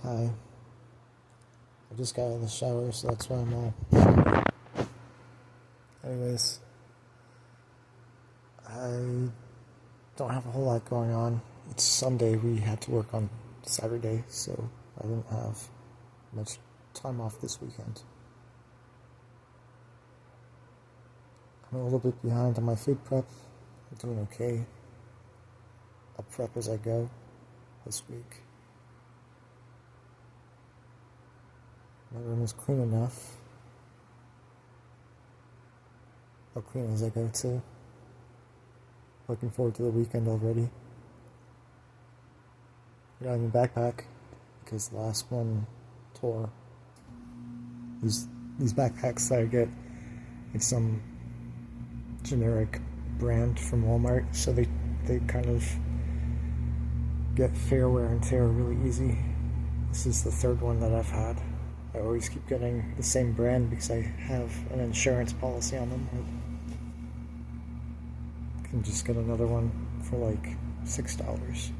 Hi. I just got out of the shower, so that's why I'm all shiny. Anyways, I don't have a whole lot going on. It's Sunday. We had to work on Saturday, so I didn't have much time off this weekend. I'm a little bit behind on my food prep. I'm doing okay. I'll prep as I go this week. My room is clean enough. I'll clean as I go too. Looking forward to the weekend already. I got a new backpack because the last one tore. These backpacks that I get, it's some generic brand from Walmart, so they kind of get fair wear and tear really easy. This is the third one that I've had. I always keep getting the same brand because I have an insurance policy on them. I can just get another one for like $6.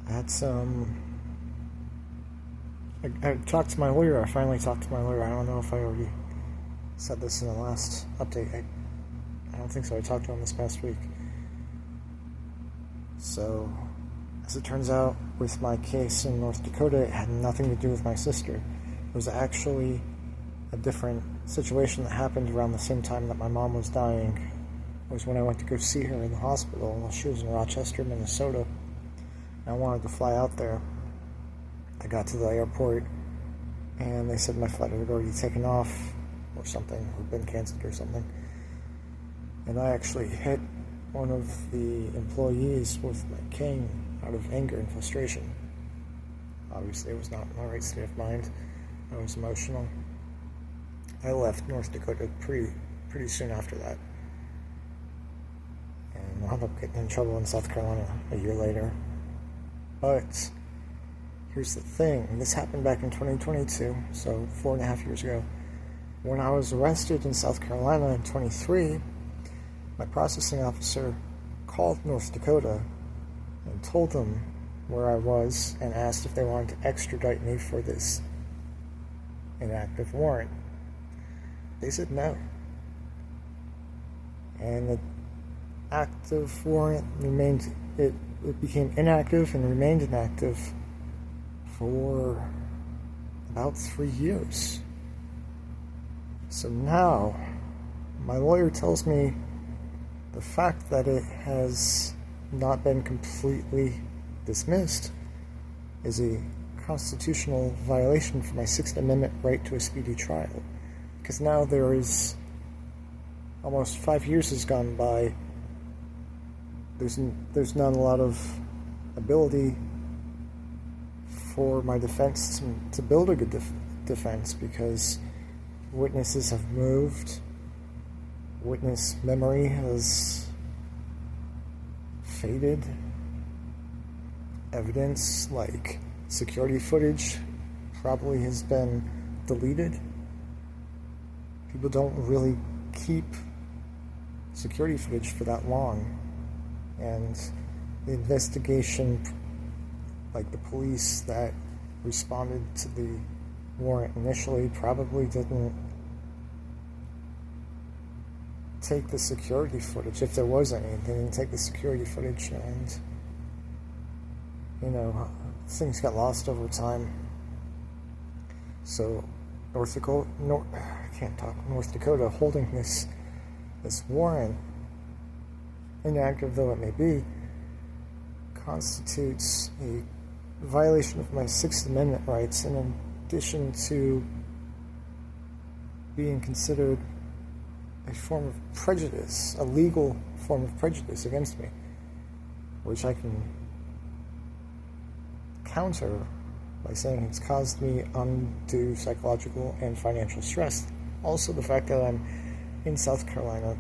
I had some... I talked to my lawyer. I finally talked to my lawyer. I don't know if I already said this in the last update. I don't think so. I talked to him this past week. So, as it turns out, with my case in North Dakota, it had nothing to do with my sister. It was actually a different situation that happened around the same time that my mom was dying. It was when I went to go see her in the hospital while she was in Rochester, Minnesota. I wanted to fly out there. I got to the airport, and they said my flight had already taken off or something, or been canceled or something. And I actually hit one of the employees with my cane out of anger and frustration. Obviously, it was not in my right state of mind. I was emotional. I left North Dakota pretty soon after that, and wound up getting in trouble in South Carolina a year later. But here's the thing, this happened back in 2022, so 4.5 years ago. When I was arrested in South Carolina in 23, my processing officer called North Dakota and told them where I was and asked if they wanted to extradite me for this inactive warrant. They said no. And the active warrant remained, it became inactive and remained inactive for about 3 years. So now, my lawyer tells me the fact that it has not been completely dismissed is a constitutional violation for my Sixth Amendment right to a speedy trial. Because now there is almost 5 years has gone by. There's not a lot of ability for my defense to build a good defense because witnesses have moved. Witness memory has faded. Evidence like security footage probably has been deleted. People don't really keep security footage for that long. And the investigation, like the police that responded to the warrant initially, probably didn't take the security footage, if there was any. They didn't take the security footage, and things got lost over time. So North Dakota holding this warrant, inactive though it may be, constitutes a violation of my Sixth Amendment rights, in addition to being considered a form of prejudice, a legal form of prejudice against me, which I can counter by saying it's caused me undue psychological and financial stress. Also, the fact that I'm in South Carolina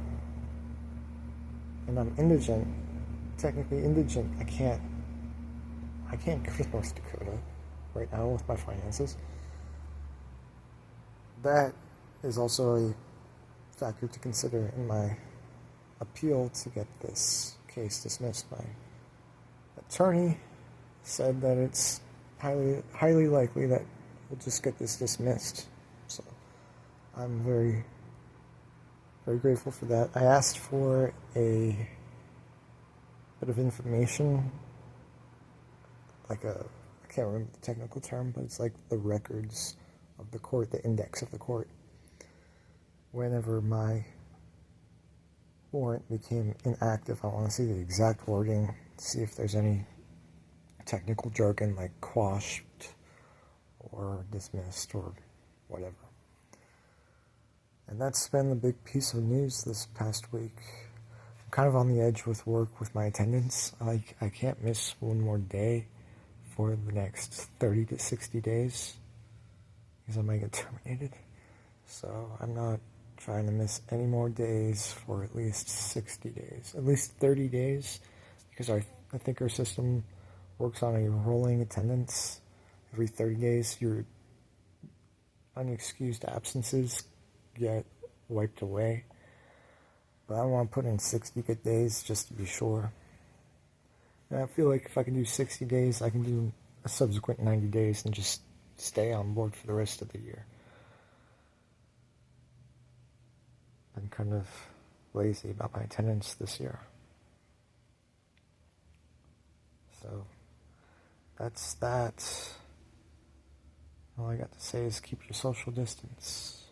and I'm indigent, technically indigent, I can't go to North Dakota right now with my finances. That is also a factor to consider in my appeal to get this case dismissed by a attorney said that it's highly likely that we'll just get this dismissed. So I'm very, very grateful for that. I asked for a bit of information, I can't remember the technical term, but it's like the records of the court, the index of the court. Whenever my warrant became inactive, I want to see the exact wording, see if there's any technical jargon like quashed or dismissed or whatever. And that's been the big piece of news this past week. I'm kind of on the edge with work with my attendance. I can't miss one more day for the next 30 to 60 days because I might get terminated. So I'm not trying to miss any more days for at least 60 days, at least 30 days, because I think our system works on a rolling attendance. Every 30 days, your unexcused absences get wiped away. But I want to put in 60 good days just to be sure. And I feel like if I can do 60 days, I can do a subsequent 90 days and just stay on board for the rest of the year. I'm kind of lazy about my attendance this year. So that's that. All I got to say is keep your social distance.